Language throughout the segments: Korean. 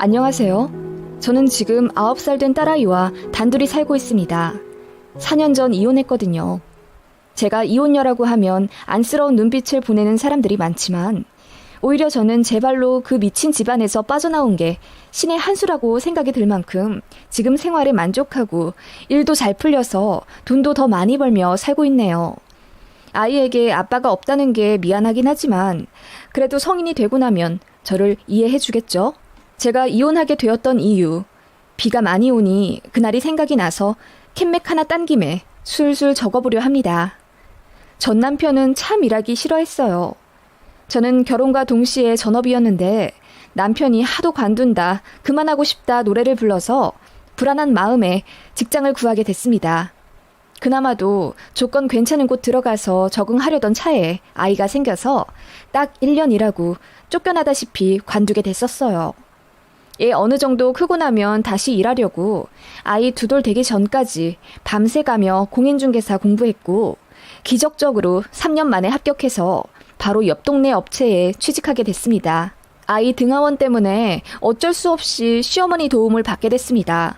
안녕하세요. 저는 지금 9살 된 딸아이와 단둘이 살고 있습니다. 4년 전 이혼했거든요. 제가 이혼녀라고 하면 안쓰러운 눈빛을 보내는 사람들이 많지만 오히려 저는 제 발로 그 미친 집안에서 빠져나온 게 신의 한 수라고 생각이 들 만큼 지금 생활에 만족하고 일도 잘 풀려서 돈도 더 많이 벌며 살고 있네요. 아이에게 아빠가 없다는 게 미안하긴 하지만 그래도 성인이 되고 나면 저를 이해해 주겠죠? 제가 이혼하게 되었던 이유, 비가 많이 오니 그날이 생각이 나서 캔맥 하나 딴 김에 술술 적어보려 합니다. 전 남편은 참 일하기 싫어했어요. 저는 결혼과 동시에 전업이었는데 남편이 하도 관둔다, 그만하고 싶다 노래를 불러서 불안한 마음에 직장을 구하게 됐습니다. 그나마도 조건 괜찮은 곳 들어가서 적응하려던 차에 아이가 생겨서 딱 1년 일하고 쫓겨나다시피 관두게 됐었어요. 애 어느 정도 크고 나면 다시 일하려고 아이 2돌 되기 전까지 밤새 가며 공인중개사 공부했고 기적적으로 3년 만에 합격해서 바로 옆 동네 업체에 취직하게 됐습니다. 아이 등하원 때문에 어쩔 수 없이 시어머니 도움을 받게 됐습니다.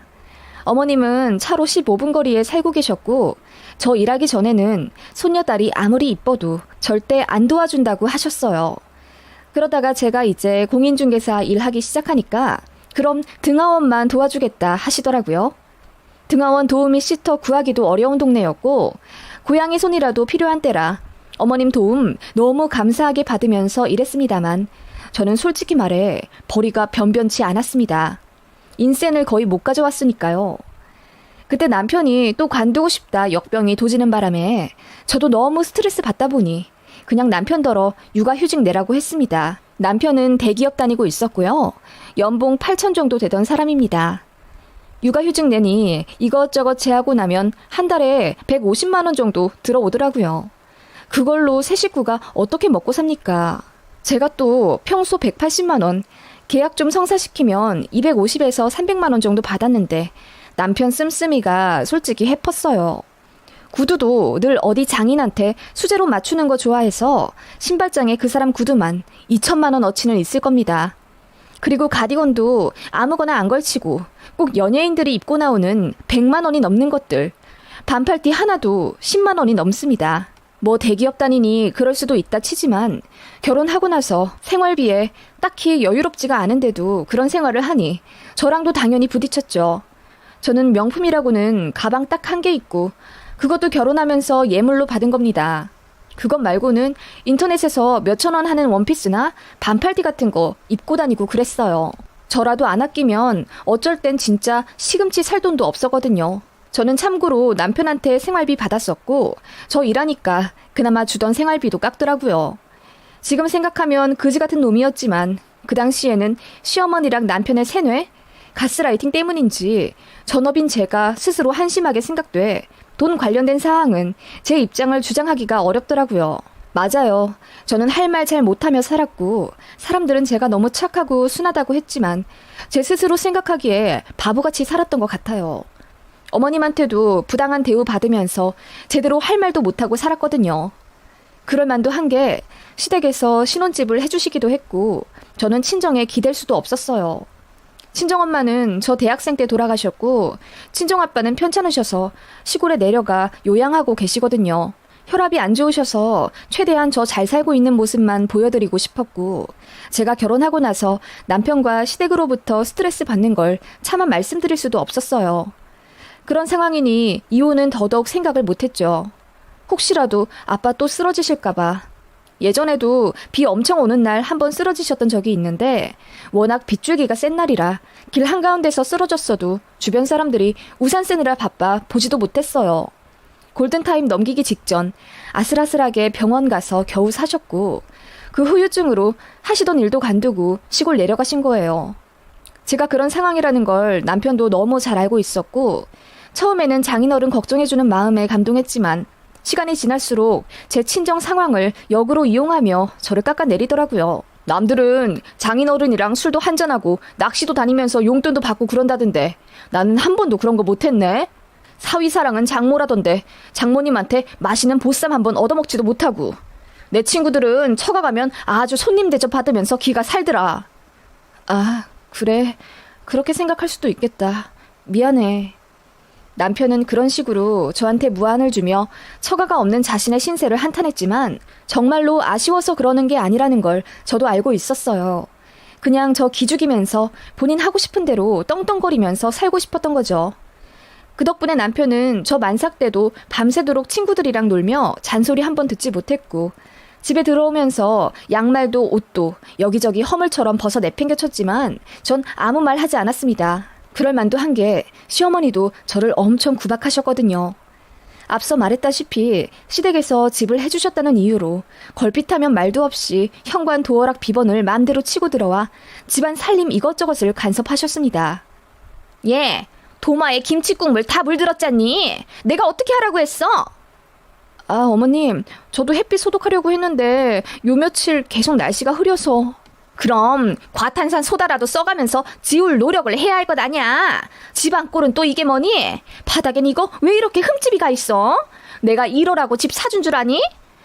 어머님은 차로 15분 거리에 살고 계셨고 저 일하기 전에는 손녀딸이 아무리 이뻐도 절대 안 도와준다고 하셨어요. 그러다가 제가 이제 공인중개사 일하기 시작하니까 그럼 등하원만 도와주겠다 하시더라고요. 등하원 도우미 시터 구하기도 어려운 동네였고 고양이 손이라도 필요한 때라 어머님 도움 너무 감사하게 받으면서 일했습니다만 저는 솔직히 말해 벌이가 변변치 않았습니다. 인센을 거의 못 가져왔으니까요. 그때 남편이 또 관두고 싶다 역병이 도지는 바람에 저도 너무 스트레스 받다 보니 그냥 남편더러 육아휴직 내라고 했습니다. 남편은 대기업 다니고 있었고요. 연봉 8천 정도 되던 사람입니다. 육아휴직 내니 이것저것 제하고 나면 한 달에 150만 원 정도 들어오더라고요. 그걸로 세 식구가 어떻게 먹고 삽니까? 제가 또 평소 180만 원, 계약 좀 성사시키면 250에서 300만 원 정도 받았는데 남편 씀씀이가 솔직히 해펐어요. 구두도 늘 어디 장인한테 수제로 맞추는 거 좋아해서 신발장에 그 사람 구두만 2천만 원 어치는 있을 겁니다. 그리고 가디건도 아무거나 안 걸치고 꼭 연예인들이 입고 나오는 100만 원이 넘는 것들, 반팔티 하나도 10만 원이 넘습니다. 뭐 대기업 다니니 그럴 수도 있다 치지만 결혼하고 나서 생활비에 딱히 여유롭지가 않은데도 그런 생활을 하니 저랑도 당연히 부딪혔죠. 저는 명품이라고는 가방 딱 한 개 있고 그것도 결혼하면서 예물로 받은 겁니다. 그것 말고는 인터넷에서 몇천 원 하는 원피스나 반팔티 같은 거 입고 다니고 그랬어요. 저라도 안 아끼면 어쩔 땐 진짜 시금치 살 돈도 없었거든요. 저는 참고로 남편한테 생활비 받았었고 저 일하니까 그나마 주던 생활비도 깎더라고요. 지금 생각하면 그지 같은 놈이었지만 그 당시에는 시어머니랑 남편의 세뇌? 가스라이팅 때문인지 전업인 제가 스스로 한심하게 생각돼 돈 관련된 사항은 제 입장을 주장하기가 어렵더라고요. 맞아요. 저는 할 말 잘 못하며 살았고 사람들은 제가 너무 착하고 순하다고 했지만 제 스스로 생각하기에 바보같이 살았던 것 같아요. 어머님한테도 부당한 대우 받으면서 제대로 할 말도 못하고 살았거든요. 그럴 만도 한 게 시댁에서 신혼집을 해주시기도 했고 저는 친정에 기댈 수도 없었어요. 친정엄마는 저 대학생 때 돌아가셨고 친정아빠는 편찮으셔서 시골에 내려가 요양하고 계시거든요. 혈압이 안 좋으셔서 최대한 저 잘 살고 있는 모습만 보여드리고 싶었고 제가 결혼하고 나서 남편과 시댁으로부터 스트레스 받는 걸 차마 말씀드릴 수도 없었어요. 그런 상황이니 이혼은 더더욱 생각을 못했죠. 혹시라도 아빠 또 쓰러지실까봐. 예전에도 비 엄청 오는 날 한번 쓰러지셨던 적이 있는데 워낙 빗줄기가 센 날이라 길 한가운데서 쓰러졌어도 주변 사람들이 우산 쓰느라 바빠 보지도 못했어요. 골든타임 넘기기 직전 아슬아슬하게 병원 가서 겨우 사셨고 그 후유증으로 하시던 일도 관두고 시골 내려가신 거예요. 제가 그런 상황이라는 걸 남편도 너무 잘 알고 있었고 처음에는 장인어른 걱정해주는 마음에 감동했지만 시간이 지날수록 제 친정 상황을 역으로 이용하며 저를 깎아내리더라고요. 남들은 장인어른이랑 술도 한잔하고 낚시도 다니면서 용돈도 받고 그런다던데 나는 한 번도 그런 거 못했네. 사위사랑은 장모라던데 장모님한테 맛있는 보쌈 한 번 얻어먹지도 못하고 내 친구들은 처가 가면 아주 손님 대접 받으면서 기가 살더라. 아, 그래, 그렇게 생각할 수도 있겠다. 미안해. 남편은 그런 식으로 저한테 무안을 주며 처가가 없는 자신의 신세를 한탄했지만 정말로 아쉬워서 그러는 게 아니라는 걸 저도 알고 있었어요. 그냥 저 기죽이면서 본인 하고 싶은 대로 떵떵거리면서 살고 싶었던 거죠. 그 덕분에 남편은 저 만삭 때도 밤새도록 친구들이랑 놀며 잔소리 한 번 듣지 못했고 집에 들어오면서 양말도 옷도 여기저기 허물처럼 벗어 내팽개쳤지만 전 아무 말 하지 않았습니다. 그럴 만도 한 게 시어머니도 저를 엄청 구박하셨거든요. 앞서 말했다시피 시댁에서 집을 해주셨다는 이유로 걸핏하면 말도 없이 현관 도어락 비번을 마음대로 치고 들어와 집안 살림 이것저것을 간섭하셨습니다. 예, 도마에 김치국물 다 물들었잖니? 내가 어떻게 하라고 했어? 아, 어머님, 저도 햇빛 소독하려고 했는데 요 며칠 계속 날씨가 흐려서. 그럼 과탄산 소다라도 써가면서 지울 노력을 해야 할 것 아냐? 집안 꼴은 또 이게 뭐니? 바닥엔 이거 왜 이렇게 흠집이가 있어? 내가 이러라고 집 사준 줄 아니?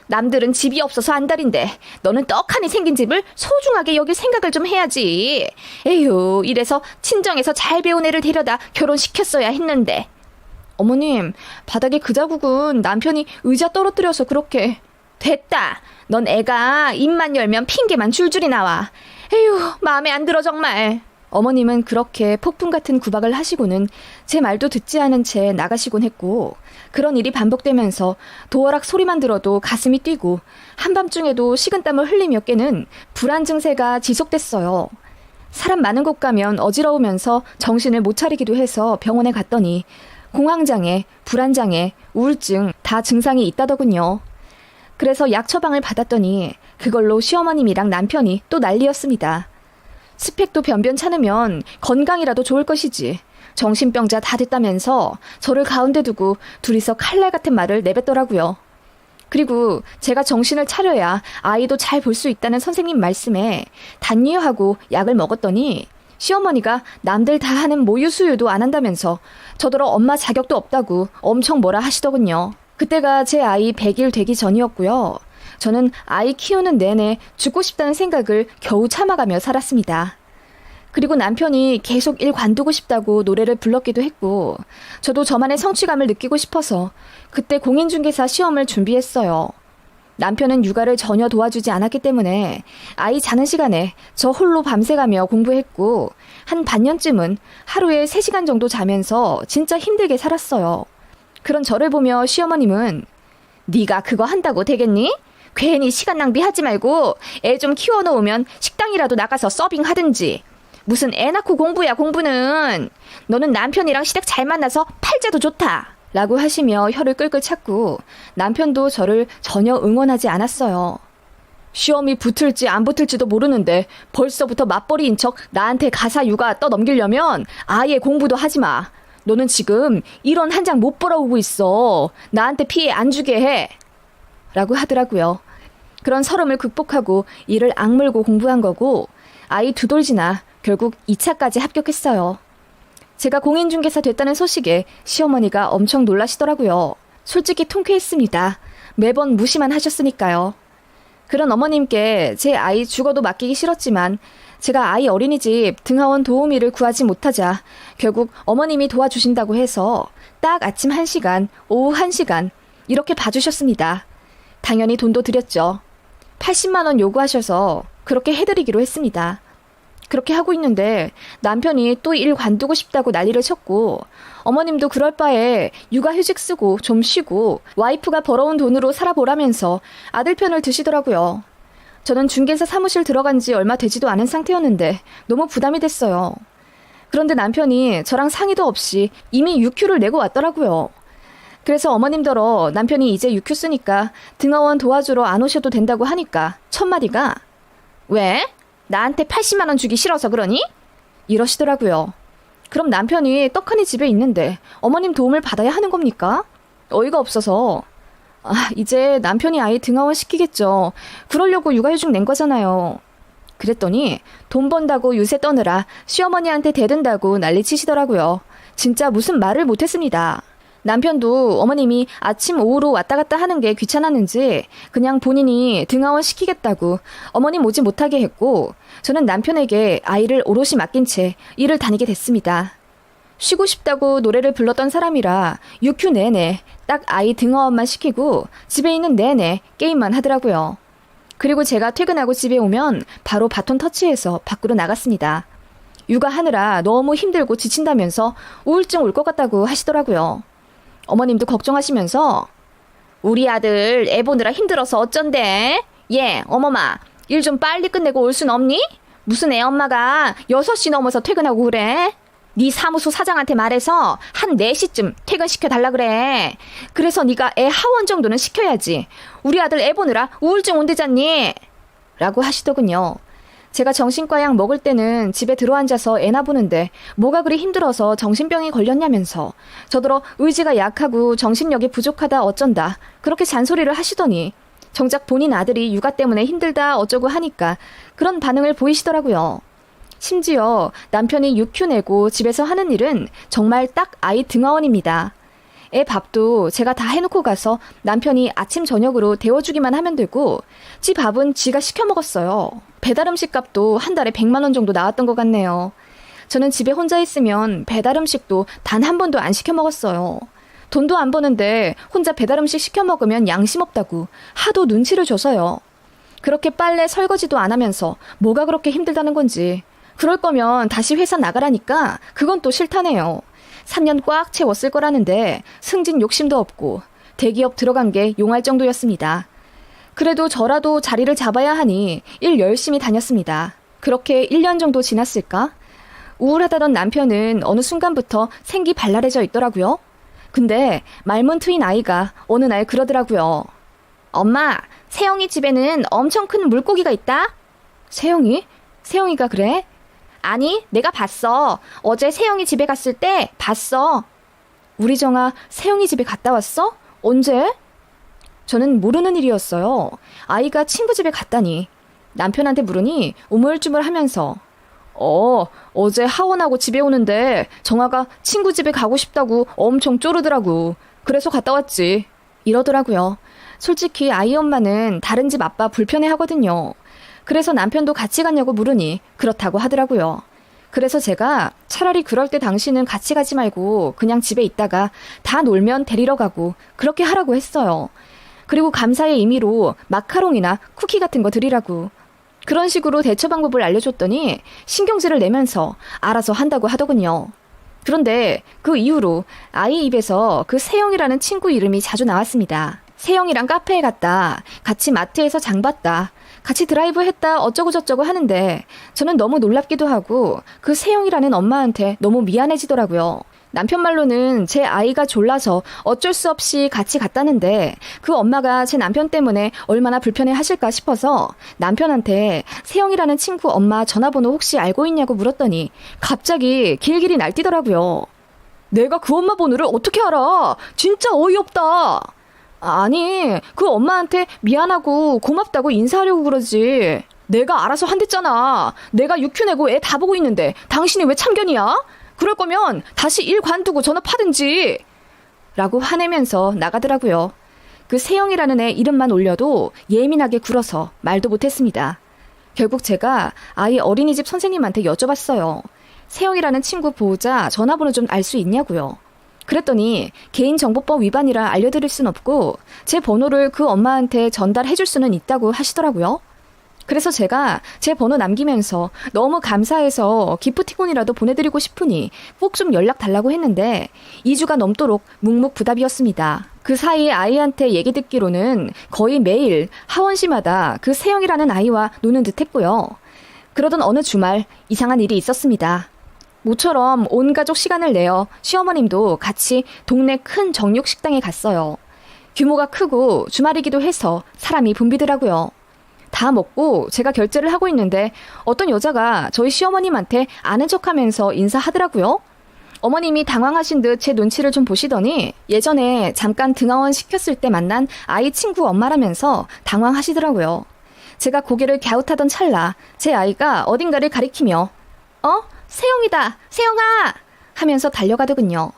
남들은 집이 없어서 안달인데 너는 떡하니 생긴 집을 소중하게 여길 생각을 좀 해야지. 에휴, 이래서 친정에서 잘 배운 애를 데려다 결혼시켰어야 했는데. 어머님, 바닥에 그 자국은 남편이 의자 떨어뜨려서 그렇게. 됐다. 넌 애가 입만 열면 핑계만 줄줄이 나와. 에휴, 마음에 안 들어 정말. 어머님은 그렇게 폭풍 같은 구박을 하시고는 제 말도 듣지 않은 채 나가시곤 했고 그런 일이 반복되면서 도어락 소리만 들어도 가슴이 뛰고 한밤중에도 식은땀을 흘리며 깨는 불안 증세가 지속됐어요. 사람 많은 곳 가면 어지러우면서 정신을 못 차리기도 해서 병원에 갔더니 공황장애, 불안장애, 우울증 다 증상이 있다더군요. 그래서 약 처방을 받았더니 그걸로 시어머님이랑 남편이 또 난리였습니다. 스펙도 변변찮으면 건강이라도 좋을 것이지. 정신병자 다 됐다면서 저를 가운데 두고 둘이서 칼날 같은 말을 내뱉더라고요. 그리고 제가 정신을 차려야 아이도 잘 볼 수 있다는 선생님 말씀에 단뉘하고 약을 먹었더니 시어머니가 남들 다 하는 모유수유도 안 한다면서 저더러 엄마 자격도 없다고 엄청 뭐라 하시더군요. 그때가 제 아이 100일 되기 전이었고요. 저는 아이 키우는 내내 죽고 싶다는 생각을 겨우 참아가며 살았습니다. 그리고 남편이 계속 일 관두고 싶다고 노래를 불렀기도 했고 저도 저만의 성취감을 느끼고 싶어서 그때 공인중개사 시험을 준비했어요. 남편은 육아를 전혀 도와주지 않았기 때문에 아이 자는 시간에 저 홀로 밤새가며 공부했고 한 반년쯤은 하루에 3시간 정도 자면서 진짜 힘들게 살았어요. 그런 저를 보며 시어머님은 네가 그거 한다고 되겠니? 괜히 시간 낭비하지 말고 애 좀 키워놓으면 식당이라도 나가서 서빙하든지. 무슨 애 낳고 공부야 공부는. 너는 남편이랑 시댁 잘 만나서 팔자도 좋다. 라고 하시며 혀를 끌끌 찼고 남편도 저를 전혀 응원하지 않았어요. 시험이 붙을지 안 붙을지도 모르는데 벌써부터 맞벌이인 척 나한테 가사 육아 떠넘기려면 아예 공부도 하지 마. 너는 지금 일원 한 장 못 벌어오고 있어. 나한테 피해 안 주게 해. 라고 하더라고요. 그런 서름을 극복하고 이를 악물고 공부한 거고 아이 2돌 지나 결국 2차까지 합격했어요. 제가 공인중개사 됐다는 소식에 시어머니가 엄청 놀라시더라고요. 솔직히 통쾌했습니다. 매번 무시만 하셨으니까요. 그런 어머님께 제 아이 죽어도 맡기기 싫었지만 제가 아이 어린이집 등하원 도우미를 구하지 못하자 결국 어머님이 도와주신다고 해서 딱 아침 1시간, 오후 1시간 이렇게 봐주셨습니다. 당연히 돈도 드렸죠. 80만 원 요구하셔서 그렇게 해드리기로 했습니다. 그렇게 하고 있는데 남편이 또 일 관두고 싶다고 난리를 쳤고 어머님도 그럴 바에 육아휴직 쓰고 좀 쉬고 와이프가 벌어온 돈으로 살아보라면서 아들 편을 드시더라고요. 저는 중개사 사무실 들어간 지 얼마 되지도 않은 상태였는데 너무 부담이 됐어요. 그런데 남편이 저랑 상의도 없이 이미 육휴를 내고 왔더라고요. 그래서 어머님더러 남편이 이제 육휴 쓰니까 등하원 도와주러 안 오셔도 된다고 하니까 첫마디가 왜? 나한테 80만 원 주기 싫어서 그러니? 이러시더라고요. 그럼 남편이 떡하니 집에 있는데 어머님 도움을 받아야 하는 겁니까? 어이가 없어서 이제 남편이 아이 등하원 시키겠죠. 그러려고 육아휴직 낸 거잖아요. 그랬더니 돈 번다고 유세 떠느라 시어머니한테 대든다고 난리치시더라고요. 진짜 무슨 말을 못했습니다. 남편도 어머님이 아침 오후로 왔다 갔다 하는 게 귀찮았는지 그냥 본인이 등하원 시키겠다고 어머님 오지 못하게 했고, 저는 남편에게 아이를 오롯이 맡긴 채 일을 다니게 됐습니다. 쉬고 싶다고 노래를 불렀던 사람이라 6휴 내내 딱 아이 등하원만 시키고 집에 있는 내내 게임만 하더라고요. 그리고 제가 퇴근하고 집에 오면 바로 바톤 터치해서 밖으로 나갔습니다. 육아하느라 너무 힘들고 지친다면서 우울증 올 것 같다고 하시더라고요. 어머님도 걱정하시면서 우리 아들 애 보느라 힘들어서 어쩐대? 얘 어머마 일 좀 빨리 끝내고 올 순 없니? 무슨 애 엄마가 6시 넘어서 퇴근하고 그래? 네 사무소 사장한테 말해서 한 4시쯤 퇴근시켜달라 그래. 그래서 네가 애 하원 정도는 시켜야지. 우리 아들 애 보느라 우울증 온대잖니? 라고 하시더군요. 제가 정신과 약 먹을 때는 집에 들어앉아서 애나 보는데 뭐가 그리 힘들어서 정신병이 걸렸냐면서 저더러 의지가 약하고 정신력이 부족하다 어쩐다 그렇게 잔소리를 하시더니 정작 본인 아들이 육아 때문에 힘들다 어쩌고 하니까 그런 반응을 보이시더라고요. 심지어 남편이 6휴 내고 집에서 하는 일은 정말 딱 아이 등하원입니다. 애 밥도 제가 다 해놓고 가서 남편이 아침 저녁으로 데워주기만 하면 되고 지 밥은 지가 시켜 먹었어요. 배달음식 값도 한 달에 100만 원 정도 나왔던 것 같네요. 저는 집에 혼자 있으면 배달음식도 단 한 번도 안 시켜 먹었어요. 돈도 안 버는데 혼자 배달음식 시켜 먹으면 양심 없다고 하도 눈치를 줘서요. 그렇게 빨래 설거지도 안 하면서 뭐가 그렇게 힘들다는 건지. 그럴 거면 다시 회사 나가라니까 그건 또 싫다네요. 3년 꽉 채웠을 거라는데 승진 욕심도 없고 대기업 들어간 게 용할 정도였습니다. 그래도 저라도 자리를 잡아야 하니 일 열심히 다녔습니다. 그렇게 1년 정도 지났을까? 우울하다던 남편은 어느 순간부터 생기 발랄해져 있더라고요. 근데 말문 트인 아이가 어느 날 그러더라고요. 엄마, 세영이 집에는 엄청 큰 물고기가 있다? 세영이? 세영이가 그래? 아니, 내가 봤어. 어제 세영이 집에 갔을 때 봤어. 우리 정아 세영이 집에 갔다 왔어? 언제? 저는 모르는 일이었어요. 아이가 친구 집에 갔다니. 남편한테 물으니 우물쭈물하면서 어제 하원하고 집에 오는데 정아가 친구 집에 가고 싶다고 엄청 쪼르더라고. 그래서 갔다 왔지. 이러더라고요. 솔직히 아이 엄마는 다른 집 아빠 불편해하거든요. 그래서 남편도 같이 갔냐고 물으니 그렇다고 하더라고요. 그래서 제가 차라리 그럴 때 당신은 같이 가지 말고 그냥 집에 있다가 다 놀면 데리러 가고 그렇게 하라고 했어요. 그리고 감사의 의미로 마카롱이나 쿠키 같은 거 드리라고. 그런 식으로 대처 방법을 알려줬더니 신경질을 내면서 알아서 한다고 하더군요. 그런데 그 이후로 아이 입에서 그 세영이라는 친구 이름이 자주 나왔습니다. 세영이랑 카페에 갔다, 같이 마트에서 장 봤다, 같이 드라이브 했다 어쩌고저쩌고 하는데 저는 너무 놀랍기도 하고 그 세영이라는 엄마한테 너무 미안해지더라고요. 남편 말로는 제 아이가 졸라서 어쩔 수 없이 같이 갔다는데 그 엄마가 제 남편 때문에 얼마나 불편해 하실까 싶어서 남편한테 세영이라는 친구 엄마 전화번호 혹시 알고 있냐고 물었더니 갑자기 길길이 날뛰더라고요. 내가 그 엄마 번호를 어떻게 알아? 진짜 어이없다. 아니, 그 엄마한테 미안하고 고맙다고 인사하려고 그러지. 내가 알아서 한댔잖아. 내가 6휴 내고 애 다 보고 있는데 당신이 왜 참견이야? 그럴 거면 다시 일 관두고 전업하든지. 라고 화내면서 나가더라고요. 그 세영이라는 애 이름만 올려도 예민하게 굴어서 말도 못했습니다. 결국 제가 아이 어린이집 선생님한테 여쭤봤어요. 세영이라는 친구 보호자 전화번호 좀 알 수 있냐고요. 그랬더니 개인정보법 위반이라 알려드릴 순 없고 제 번호를 그 엄마한테 전달해줄 수는 있다고 하시더라고요. 그래서 제가 제 번호 남기면서 너무 감사해서 기프티콘이라도 보내드리고 싶으니 꼭 좀 연락 달라고 했는데 2주가 넘도록 묵묵부답이었습니다. 그 사이 아이한테 얘기 듣기로는 거의 매일 하원시마다 그 세영이라는 아이와 노는 듯 했고요. 그러던 어느 주말 이상한 일이 있었습니다. 모처럼 온 가족 시간을 내어 시어머님도 같이 동네 큰 정육식당에 갔어요. 규모가 크고 주말이기도 해서 사람이 붐비더라고요. 다 먹고 제가 결제를 하고 있는데 어떤 여자가 저희 시어머님한테 아는 척하면서 인사하더라고요. 어머님이 당황하신 듯 제 눈치를 좀 보시더니 예전에 잠깐 등하원 시켰을 때 만난 아이 친구 엄마라면서 당황하시더라고요. 제가 고개를 갸웃하던 찰나 제 아이가 어딘가를 가리키며 세영이다, 세영아! 하면서 달려가더군요.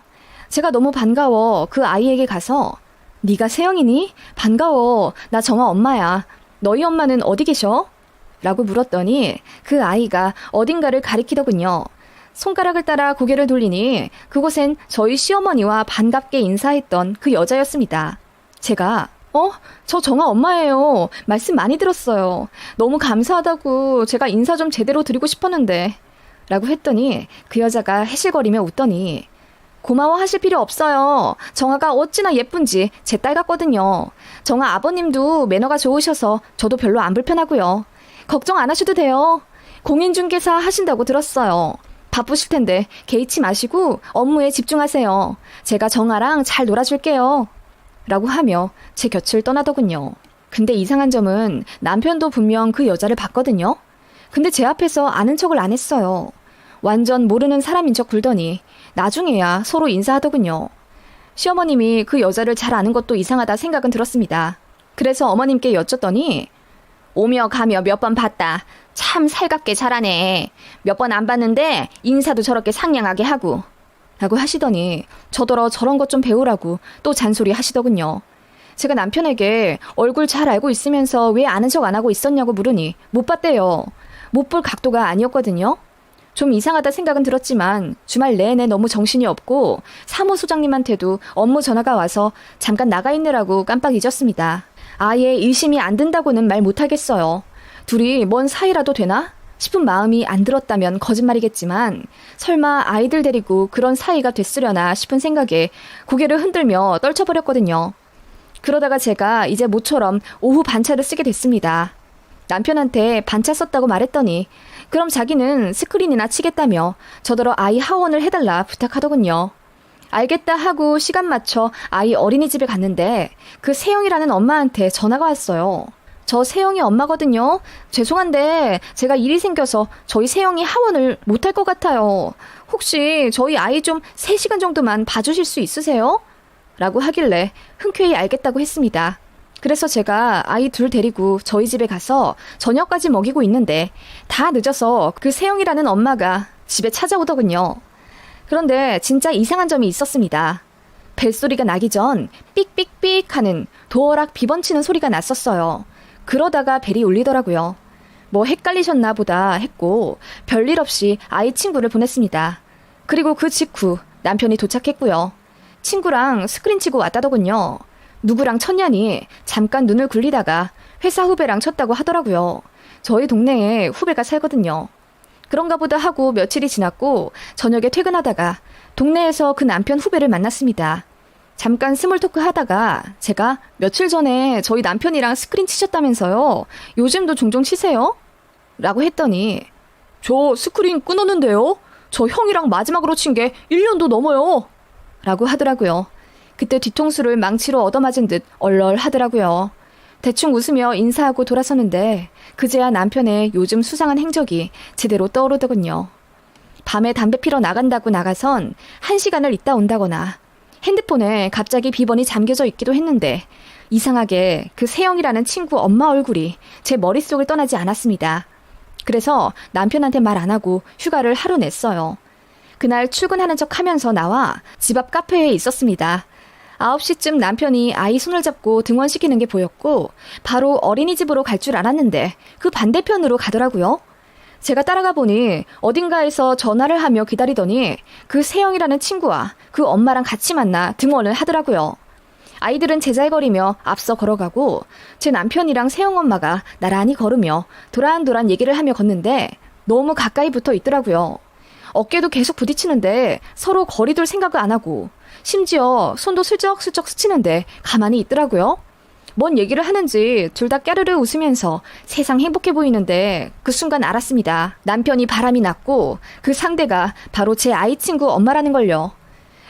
제가 너무 반가워 그 아이에게 가서 네가 세영이니? 반가워. 나 정아 엄마야. 너희 엄마는 어디 계셔? 라고 물었더니 그 아이가 어딘가를 가리키더군요. 손가락을 따라 고개를 돌리니 그곳엔 저희 시어머니와 반갑게 인사했던 그 여자였습니다. 제가 저 정아 엄마예요. 말씀 많이 들었어요. 너무 감사하다고 제가 인사 좀 제대로 드리고 싶었는데 라고 했더니 그 여자가 해실거리며 웃더니 고마워하실 필요 없어요. 정아가 어찌나 예쁜지 제 딸 같거든요. 정아 아버님도 매너가 좋으셔서 저도 별로 안 불편하고요. 걱정 안 하셔도 돼요. 공인중개사 하신다고 들었어요. 바쁘실 텐데 개의치 마시고 업무에 집중하세요. 제가 정아랑 잘 놀아줄게요. 라고 하며 제 곁을 떠나더군요. 근데 이상한 점은 남편도 분명 그 여자를 봤거든요. 근데 제 앞에서 아는 척을 안 했어요. 완전 모르는 사람인 척 굴더니 나중에야 서로 인사하더군요. 시어머님이 그 여자를 잘 아는 것도 이상하다 생각은 들었습니다. 그래서 어머님께 여쭸더니 오며 가며 몇 번 봤다. 참 살갑게 잘하네. 몇 번 안 봤는데 인사도 저렇게 상냥하게 하고 라고 하시더니 저더러 저런 것 좀 배우라고 또 잔소리 하시더군요. 제가 남편에게 얼굴 잘 알고 있으면서 왜 아는 척 안 하고 있었냐고 물으니 못 봤대요. 못 볼 각도가 아니었거든요. 좀 이상하다 생각은 들었지만 주말 내내 너무 정신이 없고 사무소장님한테도 업무 전화가 와서 잠깐 나가 있느라고 깜빡 잊었습니다. 아예 의심이 안 든다고는 말 못하겠어요. 둘이 뭔 사이라도 되나? 싶은 마음이 안 들었다면 거짓말이겠지만 설마 아이들 데리고 그런 사이가 됐으려나 싶은 생각에 고개를 흔들며 떨쳐버렸거든요. 그러다가 제가 이제 모처럼 오후 반차를 쓰게 됐습니다. 남편한테 반차 썼다고 말했더니 그럼 자기는 스크린이나 치겠다며 저더러 아이 하원을 해달라 부탁하더군요. 알겠다 하고 시간 맞춰 아이 어린이집에 갔는데 그 세영이라는 엄마한테 전화가 왔어요. 저 세영이 엄마거든요. 죄송한데 제가 일이 생겨서 저희 세영이 하원을 못할 것 같아요. 혹시 저희 아이 좀 3시간 정도만 봐주실 수 있으세요? 라고 하길래 흔쾌히 알겠다고 했습니다. 그래서 제가 아이 둘 데리고 저희 집에 가서 저녁까지 먹이고 있는데 다 늦어서 그 세영이라는 엄마가 집에 찾아오더군요. 그런데 진짜 이상한 점이 있었습니다. 벨소리가 나기 전 삑삑삑 하는 도어락 비번치는 소리가 났었어요. 그러다가 벨이 울리더라고요. 뭐 헷갈리셨나 보다 했고 별일 없이 아이 친구를 보냈습니다. 그리고 그 직후 남편이 도착했고요. 친구랑 스크린 치고 왔다더군요. 누구랑 쳤냐니 잠깐 눈을 굴리다가 회사 후배랑 쳤다고 하더라고요. 저희 동네에 후배가 살거든요. 그런가 보다 하고 며칠이 지났고 저녁에 퇴근하다가 동네에서 그 남편 후배를 만났습니다. 잠깐 스몰 토크 하다가 제가 며칠 전에 저희 남편이랑 스크린 치셨다면서요. 요즘도 종종 치세요? 라고 했더니 저 스크린 끊었는데요. 저 형이랑 마지막으로 친 게 1년도 넘어요. 라고 하더라고요. 그때 뒤통수를 망치로 얻어맞은 듯 얼얼하더라고요. 대충 웃으며 인사하고 돌아서는데 그제야 남편의 요즘 수상한 행적이 제대로 떠오르더군요. 밤에 담배 피러 나간다고 나가선 1시간을 있다 온다거나 핸드폰에 갑자기 비번이 잠겨져 있기도 했는데 이상하게 그 세영이라는 친구 엄마 얼굴이 제 머릿속을 떠나지 않았습니다. 그래서 남편한테 말 안 하고 휴가를 하루 냈어요. 그날 출근하는 척 하면서 나와 집 앞 카페에 있었습니다. 9시쯤 남편이 아이 손을 잡고 등원시키는 게 보였고 바로 어린이집으로 갈 줄 알았는데 그 반대편으로 가더라고요. 제가 따라가 보니 어딘가에서 전화를 하며 기다리더니 그 세영이라는 친구와 그 엄마랑 같이 만나 등원을 하더라고요. 아이들은 제잘거리며 앞서 걸어가고 제 남편이랑 세영 엄마가 나란히 걸으며 도란도란 얘기를 하며 걷는데 너무 가까이 붙어 있더라고요. 어깨도 계속 부딪히는데 서로 거리 둘 생각을 안 하고 심지어 손도 슬쩍슬쩍 스치는데 가만히 있더라고요. 뭔 얘기를 하는지 둘 다 까르르 웃으면서 세상 행복해 보이는데 그 순간 알았습니다. 남편이 바람이 났고 그 상대가 바로 제 아이 친구 엄마라는 걸요.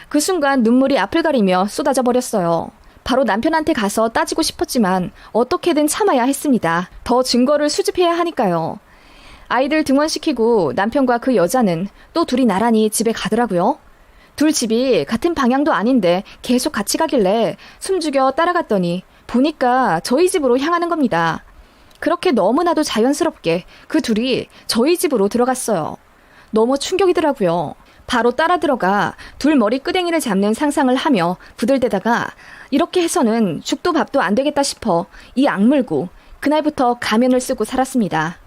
그 순간 눈물이 앞을 가리며 쏟아져 버렸어요. 바로 남편한테 가서 따지고 싶었지만 어떻게든 참아야 했습니다. 더 증거를 수집해야 하니까요. 아이들 등원시키고 남편과 그 여자는 또 둘이 나란히 집에 가더라고요. 둘 집이 같은 방향도 아닌데 계속 같이 가길래 숨죽여 따라갔더니 보니까 저희 집으로 향하는 겁니다. 그렇게 너무나도 자연스럽게 그 둘이 저희 집으로 들어갔어요. 너무 충격이더라고요. 바로 따라 들어가 둘 머리 끄댕이를 잡는 상상을 하며 부들대다가 이렇게 해서는 죽도 밥도 안 되겠다 싶어 이 악물고 그날부터 가면을 쓰고 살았습니다.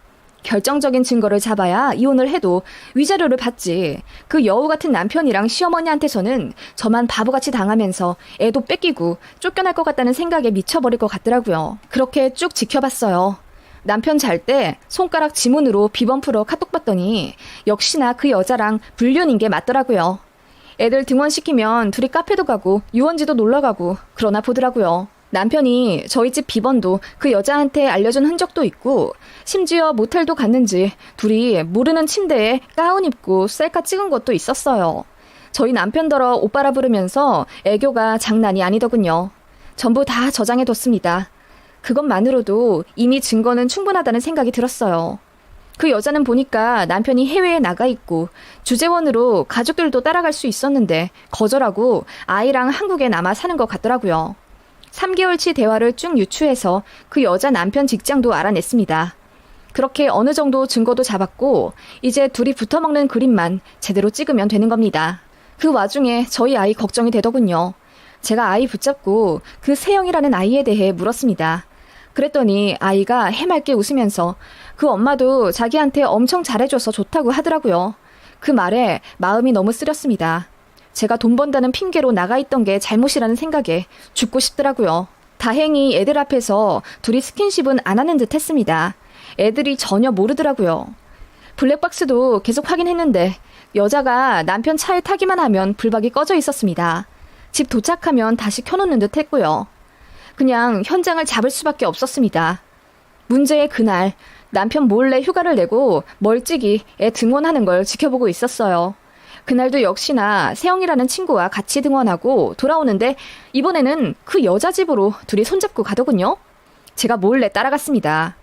결정적인 증거를 잡아야 이혼을 해도 위자료를 받지. 그 여우 같은 남편이랑 시어머니한테서는 저만 바보같이 당하면서 애도 뺏기고 쫓겨날 것 같다는 생각에 미쳐버릴 것 같더라고요. 그렇게 쭉 지켜봤어요. 남편 잘 때 손가락 지문으로 비번 풀어 카톡 봤더니 역시나 그 여자랑 불륜인 게 맞더라고요. 애들 등원시키면 둘이 카페도 가고 유원지도 놀러가고 그러나 보더라고요. 남편이 저희 집 비번도 그 여자한테 알려준 흔적도 있고 심지어 모텔도 갔는지 둘이 모르는 침대에 가운 입고 셀카 찍은 것도 있었어요. 저희 남편더러 오빠라 부르면서 애교가 장난이 아니더군요. 전부 다 저장해뒀습니다. 그것만으로도 이미 증거는 충분하다는 생각이 들었어요. 그 여자는 보니까 남편이 해외에 나가 있고 주재원으로 가족들도 따라갈 수 있었는데 거절하고 아이랑 한국에 남아 사는 것 같더라고요. 3개월치 대화를 쭉 유추해서 그 여자 남편 직장도 알아냈습니다. 그렇게 어느 정도 증거도 잡았고 이제 둘이 붙어먹는 그림만 제대로 찍으면 되는 겁니다. 그 와중에 저희 아이 걱정이 되더군요. 제가 아이 붙잡고 그 세영이라는 아이에 대해 물었습니다. 그랬더니 아이가 해맑게 웃으면서 그 엄마도 자기한테 엄청 잘해줘서 좋다고 하더라고요. 그 말에 마음이 너무 쓰렸습니다. 제가 돈 번다는 핑계로 나가 있던 게 잘못이라는 생각에 죽고 싶더라고요. 다행히 애들 앞에서 둘이 스킨십은 안 하는 듯 했습니다. 애들이 전혀 모르더라고요. 블랙박스도 계속 확인했는데 여자가 남편 차에 타기만 하면 불박이 꺼져 있었습니다. 집 도착하면 다시 켜놓는 듯 했고요. 그냥 현장을 잡을 수밖에 없었습니다. 문제의 그날 남편 몰래 휴가를 내고 멀찍이 애 등원하는 걸 지켜보고 있었어요. 그날도 역시나 세영이라는 친구와 같이 등원하고 돌아오는데 이번에는 그 여자 집으로 둘이 손잡고 가더군요. 제가 몰래 따라갔습니다.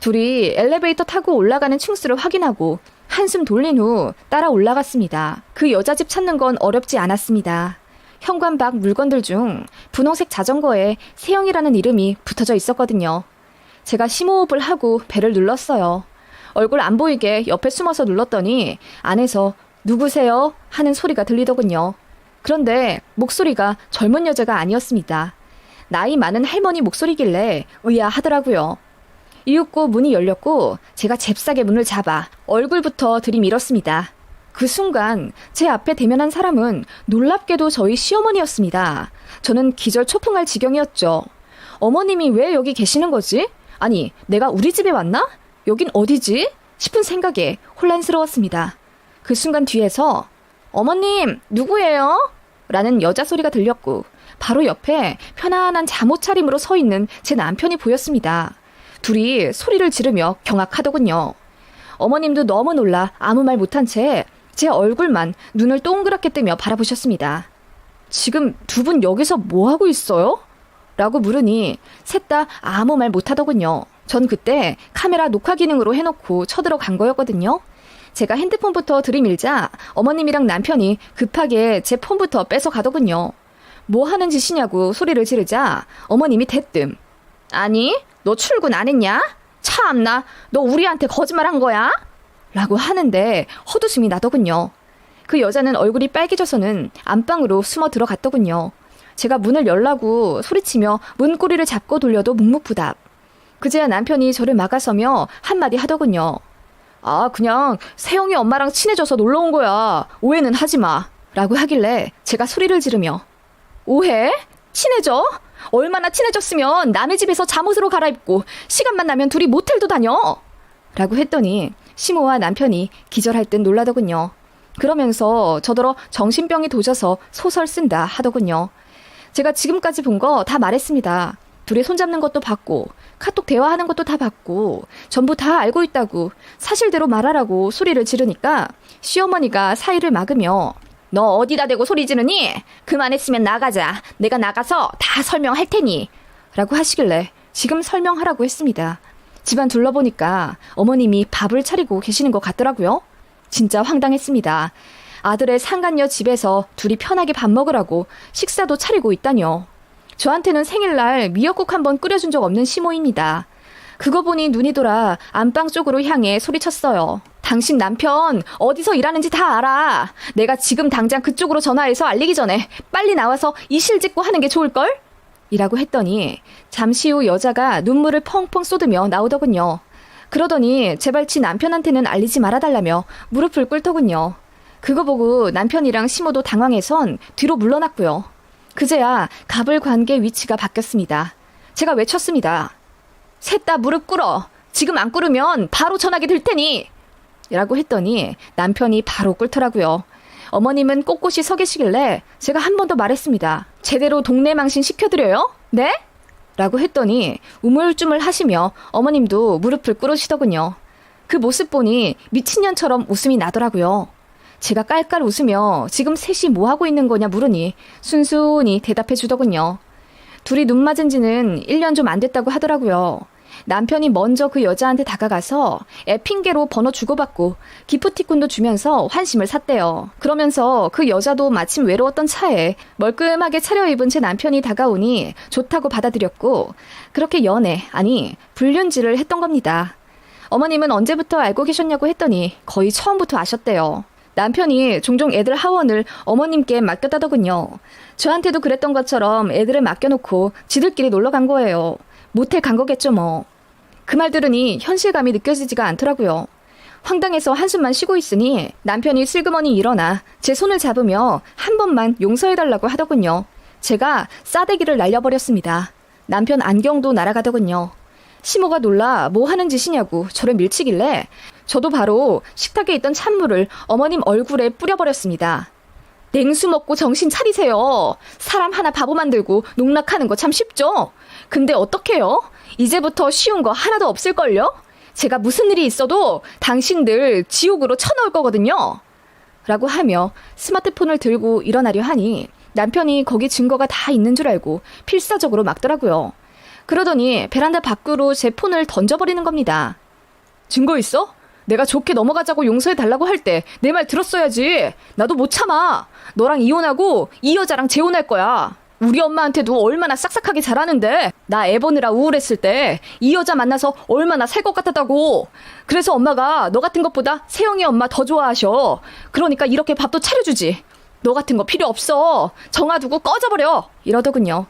둘이 엘리베이터 타고 올라가는 층수를 확인하고 한숨 돌린 후 따라 올라갔습니다. 그 여자 집 찾는 건 어렵지 않았습니다. 현관 밖 물건들 중 분홍색 자전거에 세영이라는 이름이 붙어져 있었거든요. 제가 심호흡을 하고 벨을 눌렀어요. 얼굴 안 보이게 옆에 숨어서 눌렀더니 안에서 누구세요? 하는 소리가 들리더군요. 그런데 목소리가 젊은 여자가 아니었습니다. 나이 많은 할머니 목소리길래 의아하더라고요. 이윽고 문이 열렸고 제가 잽싸게 문을 잡아 얼굴부터 들이밀었습니다. 그 순간 제 앞에 대면한 사람은 놀랍게도 저희 시어머니였습니다. 저는 기절초풍할 지경이었죠. 어머님이 왜 여기 계시는 거지? 아니, 내가 우리 집에 왔나? 여긴 어디지? 싶은 생각에 혼란스러웠습니다. 그 순간 뒤에서 어머님 누구예요? 라는 여자 소리가 들렸고 바로 옆에 편안한 잠옷 차림으로 서 있는 제 남편이 보였습니다. 둘이 소리를 지르며 경악하더군요. 어머님도 너무 놀라 아무 말 못한 채 제 얼굴만 눈을 동그랗게 뜨며 바라보셨습니다. 지금 두 분 여기서 뭐 하고 있어요? 라고 물으니 셋 다 아무 말 못하더군요. 전 그때 카메라 녹화 기능으로 해놓고 쳐들어간 거였거든요. 제가 핸드폰부터 들이밀자 어머님이랑 남편이 급하게 제 폰부터 뺏어 가더군요. 뭐 하는 짓이냐고 소리를 지르자 어머님이 대뜸 아니 너 출근 안 했냐? 참나 너 우리한테 거짓말한 거야? 라고 하는데 헛웃음이 나더군요. 그 여자는 얼굴이 빨개져서는 안방으로 숨어 들어갔더군요. 제가 문을 열라고 소리치며 문고리를 잡고 돌려도 묵묵부답. 그제야 남편이 저를 막아서며 한마디 하더군요. 아 그냥 세영이 엄마랑 친해져서 놀러 온 거야. 오해는 하지 마. 라고 하길래 제가 소리를 지르며 오해? 친해져? 얼마나 친해졌으면 남의 집에서 잠옷으로 갈아입고 시간만 나면 둘이 모텔도 다녀. 라고 했더니 시모와 남편이 기절할 듯 놀라더군요. 그러면서 저더러 정신병이 도져서 소설 쓴다 하더군요. 제가 지금까지 본 거 다 말했습니다. 둘이 손잡는 것도 봤고 카톡 대화하는 것도 다 봤고 전부 다 알고 있다고 사실대로 말하라고 소리를 지르니까 시어머니가 사이를 막으며 너 어디다 대고 소리 지르니? 그만했으면 나가자. 내가 나가서 다 설명할 테니. 라고 하시길래 지금 설명하라고 했습니다. 집안 둘러보니까 어머님이 밥을 차리고 계시는 것 같더라고요. 진짜 황당했습니다. 아들의 상간녀 집에서 둘이 편하게 밥 먹으라고 식사도 차리고 있다뇨. 저한테는 생일날 미역국 한번 끓여준 적 없는 시모입니다. 그거 보니 눈이 돌아 안방 쪽으로 향해 소리쳤어요. 당신 남편 어디서 일하는지 다 알아. 내가 지금 당장 그쪽으로 전화해서 알리기 전에 빨리 나와서 이실 짓고 하는 게 좋을걸? 이라고 했더니 잠시 후 여자가 눈물을 펑펑 쏟으며 나오더군요. 그러더니 제발 지 남편한테는 알리지 말아달라며 무릎을 꿇더군요. 그거 보고 남편이랑 시모도 당황해선 뒤로 물러났고요. 그제야 갑을 관계 위치가 바뀌었습니다. 제가 외쳤습니다. 셋 다 무릎 꿇어. 지금 안 꿇으면 바로 전화기 들 테니. 라고 했더니 남편이 바로 꿇더라고요. 어머님은 꼿꼿이 서 계시길래 제가 한 번 더 말했습니다. 제대로 동네 망신 시켜드려요? 네? 라고 했더니 우물쭈물 하시며 어머님도 무릎을 꿇으시더군요. 그 모습 보니 미친년처럼 웃음이 나더라고요. 제가 깔깔 웃으며 지금 셋이 뭐 하고 있는 거냐 물으니 순순히 대답해 주더군요. 둘이 눈 맞은 지는 1년 좀 안 됐다고 하더라고요. 남편이 먼저 그 여자한테 다가가서 애 핑계로 번호 주고받고 기프티콘도 주면서 환심을 샀대요. 그러면서 그 여자도 마침 외로웠던 차에 멀끔하게 차려입은 제 남편이 다가오니 좋다고 받아들였고 그렇게 연애, 아니 불륜질을 했던 겁니다. 어머님은 언제부터 알고 계셨냐고 했더니 거의 처음부터 아셨대요. 남편이 종종 애들 하원을 어머님께 맡겼다더군요. 저한테도 그랬던 것처럼 애들을 맡겨놓고 지들끼리 놀러 간 거예요. 모텔 간 거겠죠 뭐. 그 말 들으니 현실감이 느껴지지가 않더라고요. 황당해서 한숨만 쉬고 있으니 남편이 슬그머니 일어나 제 손을 잡으며 한 번만 용서해달라고 하더군요. 제가 싸대기를 날려버렸습니다. 남편 안경도 날아가더군요. 시모가 놀라 뭐 하는 짓이냐고 저를 밀치길래 저도 바로 식탁에 있던 찬물을 어머님 얼굴에 뿌려버렸습니다. 냉수 먹고 정신 차리세요. 사람 하나 바보 만들고 농락하는 거 참 쉽죠? 근데 어떡해요? 이제부터 쉬운 거 하나도 없을걸요? 제가 무슨 일이 있어도 당신들 지옥으로 쳐넣을 거거든요. 라고 하며 스마트폰을 들고 일어나려 하니 남편이 거기 증거가 다 있는 줄 알고 필사적으로 막더라고요. 그러더니 베란다 밖으로 제 폰을 던져버리는 겁니다. 증거 있어? 내가 좋게 넘어가자고 용서해달라고 할 때 내 말 들었어야지. 나도 못 참아. 너랑 이혼하고 이 여자랑 재혼할 거야. 우리 엄마한테도 얼마나 싹싹하게 잘하는데 나 애 보느라 우울했을 때 이 여자 만나서 얼마나 살 것 같았다고. 그래서 엄마가 너 같은 것보다 세영이 엄마 더 좋아하셔. 그러니까 이렇게 밥도 차려주지. 너 같은 거 필요 없어. 정아두고 꺼져버려. 이러더군요.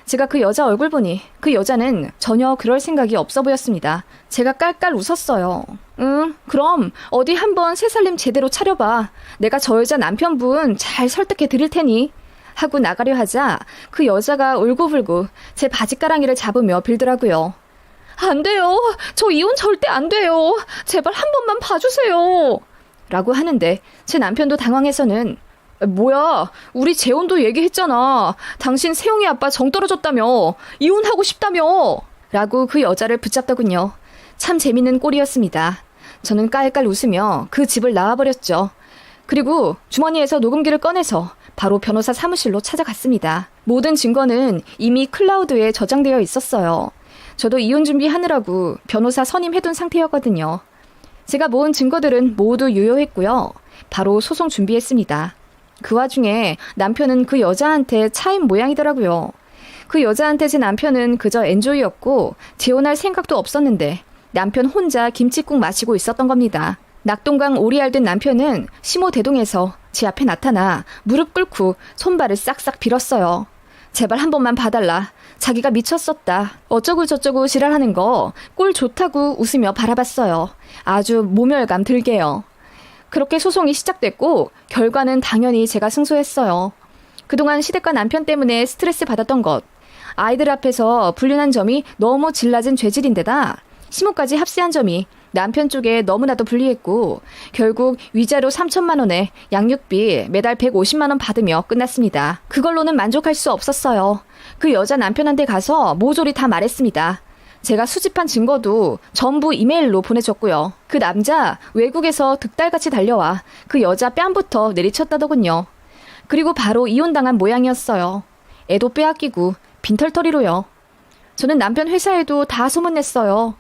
제가 그 여자 얼굴 보니 그 여자는 전혀 그럴 생각이 없어 보였습니다. 제가 깔깔 웃었어요. 응, 그럼 어디 한번 새살림 제대로 차려봐. 내가 저 여자 남편분 잘 설득해 드릴 테니. 하고 나가려 하자 그 여자가 울고불고 제 바지가랑이를 잡으며 빌더라고요. 안 돼요. 저 이혼 절대 안 돼요. 제발 한 번만 봐주세요. 라고 하는데 제 남편도 당황해서는 뭐야, 우리 재혼도 얘기했잖아. 당신 세영이 아빠 정 떨어졌다며. 이혼하고 싶다며. 라고 그 여자를 붙잡더군요. 참 재밌는 꼴이었습니다. 저는 깔깔 웃으며 그 집을 나와버렸죠. 그리고 주머니에서 녹음기를 꺼내서 바로 변호사 사무실로 찾아갔습니다. 모든 증거는 이미 클라우드에 저장되어 있었어요. 저도 이혼 준비하느라고 변호사 선임해둔 상태였거든요. 제가 모은 증거들은 모두 유효했고요. 바로 소송 준비했습니다. 그 와중에 남편은 그 여자한테 차인 모양이더라고요. 그 여자한테 제 남편은 그저 엔조이였고 재혼할 생각도 없었는데 남편 혼자 김칫국 마시고 있었던 겁니다. 낙동강 오리알된 남편은 시모대동에서 제 앞에 나타나 무릎 꿇고 손발을 싹싹 빌었어요. 제발 한 번만 봐달라. 자기가 미쳤었다. 어쩌고 저쩌고 지랄하는 거 꼴 좋다고 웃으며 바라봤어요. 아주 모멸감 들게요. 그렇게 소송이 시작됐고 결과는 당연히 제가 승소했어요. 그동안 시댁과 남편 때문에 스트레스 받았던 것, 아이들 앞에서 불륜한 점이 너무 질라진 죄질인데다 시모까지 합세한 점이 남편 쪽에 너무나도 불리했고 결국 위자료 3천만 원에 양육비 매달 150만 원 받으며 끝났습니다. 그걸로는 만족할 수 없었어요. 그 여자 남편한테 가서 모조리 다 말했습니다. 제가 수집한 증거도 전부 이메일로 보내줬고요. 그 남자 외국에서 득달같이 달려와 그 여자 뺨부터 내리쳤다더군요. 그리고 바로 이혼당한 모양이었어요. 애도 빼앗기고 빈털터리로요. 저는 남편 회사에도 다 소문냈어요.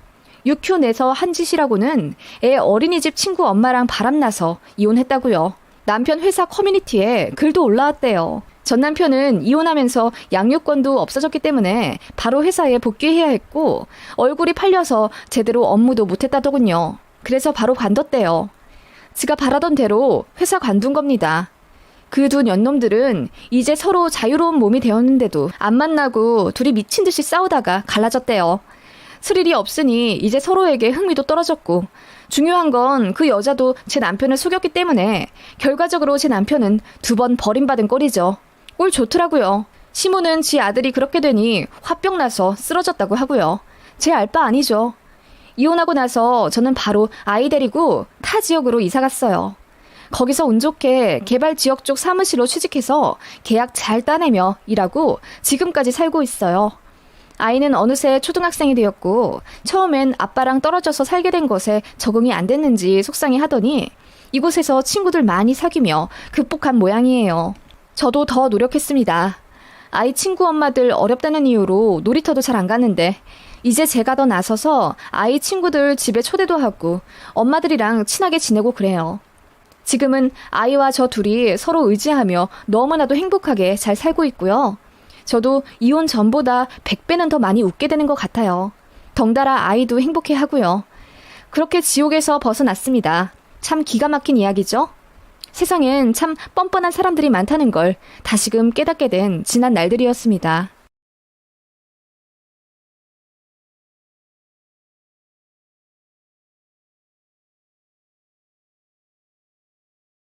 유큐 내서 한 짓이라고는 애 어린이집 친구 엄마랑 바람나서 이혼했다고요. 남편 회사 커뮤니티에 글도 올라왔대요. 전 남편은 이혼하면서 양육권도 없어졌기 때문에 바로 회사에 복귀해야 했고 얼굴이 팔려서 제대로 업무도 못했다더군요. 그래서 바로 관뒀대요. 지가 바라던 대로 회사 관둔 겁니다. 그 두 년놈들은 이제 서로 자유로운 몸이 되었는데도 안 만나고 둘이 미친 듯이 싸우다가 갈라졌대요. 스릴이 없으니 이제 서로에게 흥미도 떨어졌고, 중요한 건 그 여자도 제 남편을 속였기 때문에 결과적으로 제 남편은 2번 버림받은 꼴이죠. 꼴 좋더라고요. 시모는 지 아들이 그렇게 되니 화병 나서 쓰러졌다고 하고요. 제 알 바 아니죠. 이혼하고 나서 저는 바로 아이 데리고 타 지역으로 이사 갔어요. 거기서 운 좋게 개발 지역 쪽 사무실로 취직해서 계약 잘 따내며 일하고 지금까지 살고 있어요. 아이는 어느새 초등학생이 되었고, 처음엔 아빠랑 떨어져서 살게 된 것에 적응이 안 됐는지 속상해 하더니 이곳에서 친구들 많이 사귀며 극복한 모양이에요. 저도 더 노력했습니다. 아이 친구 엄마들 어렵다는 이유로 놀이터도 잘 안 갔는데 이제 제가 더 나서서 아이 친구들 집에 초대도 하고 엄마들이랑 친하게 지내고 그래요. 지금은 아이와 저 둘이 서로 의지하며 너무나도 행복하게 잘 살고 있고요. 저도 이혼 전보다 100배는 더 많이 웃게 되는 것 같아요. 덩달아 아이도 행복해 하고요. 그렇게 지옥에서 벗어났습니다. 참 기가 막힌 이야기죠? 세상엔 참 뻔뻔한 사람들이 많다는 걸 다시금 깨닫게 된 지난 날들이었습니다.